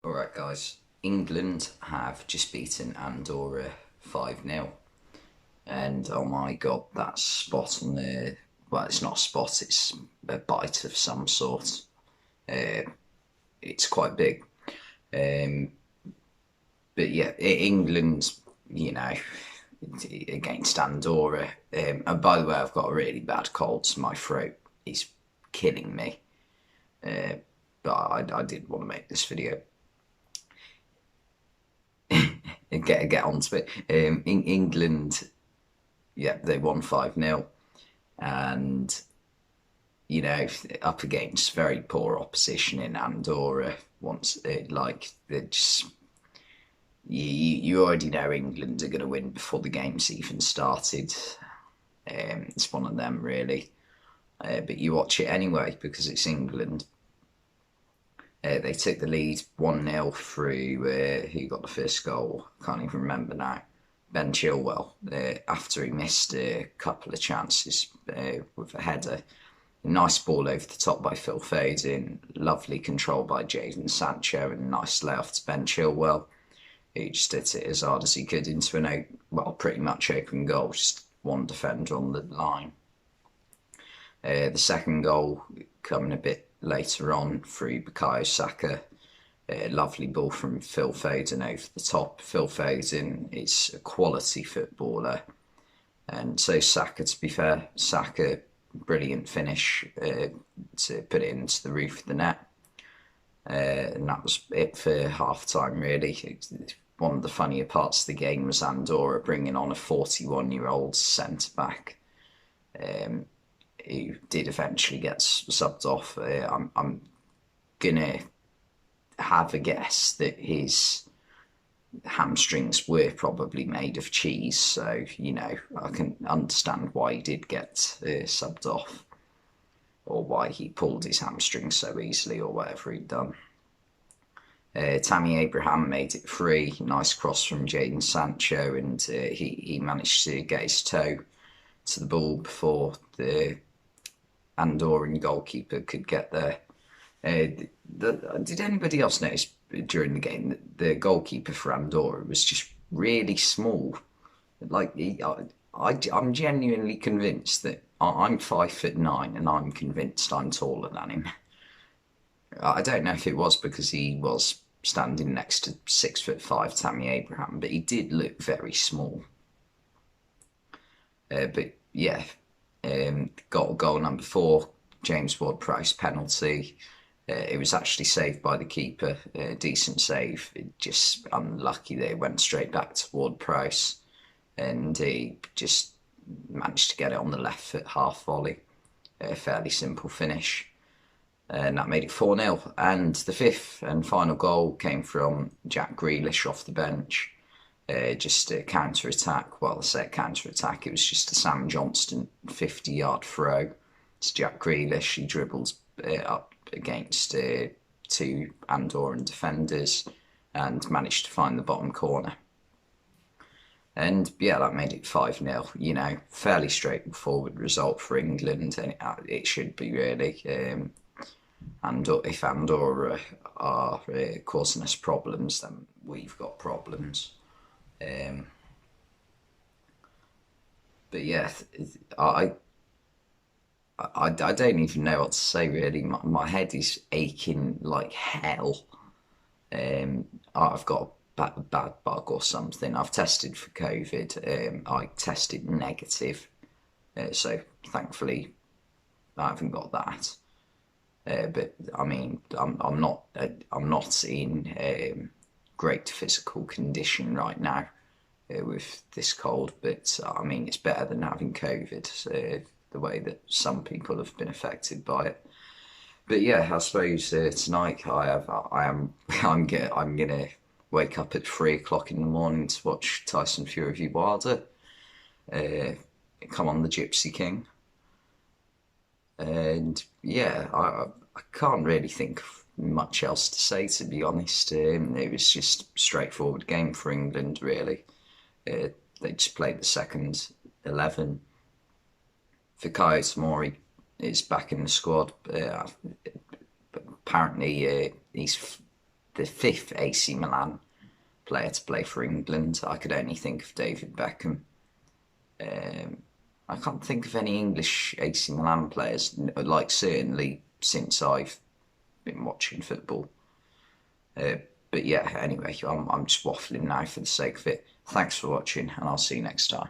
Alright guys, England have just beaten Andorra 5-0, and oh my god, that spot on the, well, it's not a spot, it's a bite of some sort. It's quite big. Um, but yeah, England, you know, against Andorra. And by the way, I've got a really bad cold, so my throat is killing me. But I did want to make this video. Get onto it. In England, yeah, they won 5-0, and up against very poor opposition in Andorra. Once like they just you already know England are going to win before the game's even started. It's one of them really, but you watch it anyway because it's England. They took the lead 1-0 through who got the first goal? I can't even remember now. Ben Chilwell, after he missed a couple of chances with a header. A nice ball over the top by Phil Foden, lovely control by Jadon Sancho, and a nice layoff to Ben Chilwell, who just hit it as hard as he could into pretty much open goal, just one defender on the line. The second goal coming a bit later on through Bukayo Saka. A lovely ball from Phil Foden over the top. Phil Foden is a quality footballer, and so Saka, to be fair. Saka, brilliant finish to put it into the roof of the net. And that was it for half time, really. One of the funnier parts of the game was Andorra bringing on a 41-year-old centre back, who did eventually get subbed off. I'm gonna have a guess that his hamstrings were probably made of cheese, so I can understand why he did get subbed off, or why he pulled his hamstrings so easily, or whatever he'd done. Tammy Abraham made it free. Nice cross from Jadon Sancho, and he managed to get his toe to the ball before the Andorran goalkeeper could get there. Did anybody else notice during the game that the goalkeeper for Andorra was just really small? I'm genuinely convinced that I'm 5'9" and I'm convinced I'm taller than him. I don't know if it was because he was standing next to 6'5" Tammy Abraham, but he did look very small. But yeah, goal number 4, James Ward-Prowse penalty. It was actually saved by the keeper, decent save. It just unlucky that it went straight back to Ward-Prowse, and he just managed to get it on the left foot half volley. A fairly simple finish, and that made it 4-0. And the fifth and final goal came from Jack Grealish off the bench. Just a counter attack. Well, I say counter attack. It was just a Sam Johnston 50-yard throw. It's Jack Grealish. He dribbles up against 2 Andorran defenders and managed to find the bottom corner. And yeah, that made it 5-0. Fairly straightforward result for England, and it should be really. And if Andorra are causing us problems, then we've got problems. But yeah, I don't even know what to say really. My head is aching like hell. I've got a bad bug or something. I've tested for COVID. I tested negative, so thankfully I haven't got that. But I mean, I'm not in great physical condition right now with this cold. But I mean, it's better than having COVID. The way that some people have been affected by it. But yeah, I suppose tonight I'm gonna wake up at 3 o'clock in the morning to watch Tyson Fury v Wilder. Come on, the Gypsy King. And yeah, I can't really think of much else to say, to be honest. It was just a straightforward game for England, really. They just played the second 11. Fikayo Tomori is back in the squad. Apparently, he's the fifth AC Milan player to play for England. I could only think of David Beckham. I can't think of any English AC Milan players, like certainly since I've been watching football. But yeah, anyway, I'm just waffling now for the sake of it. Thanks for watching, and I'll see you next time.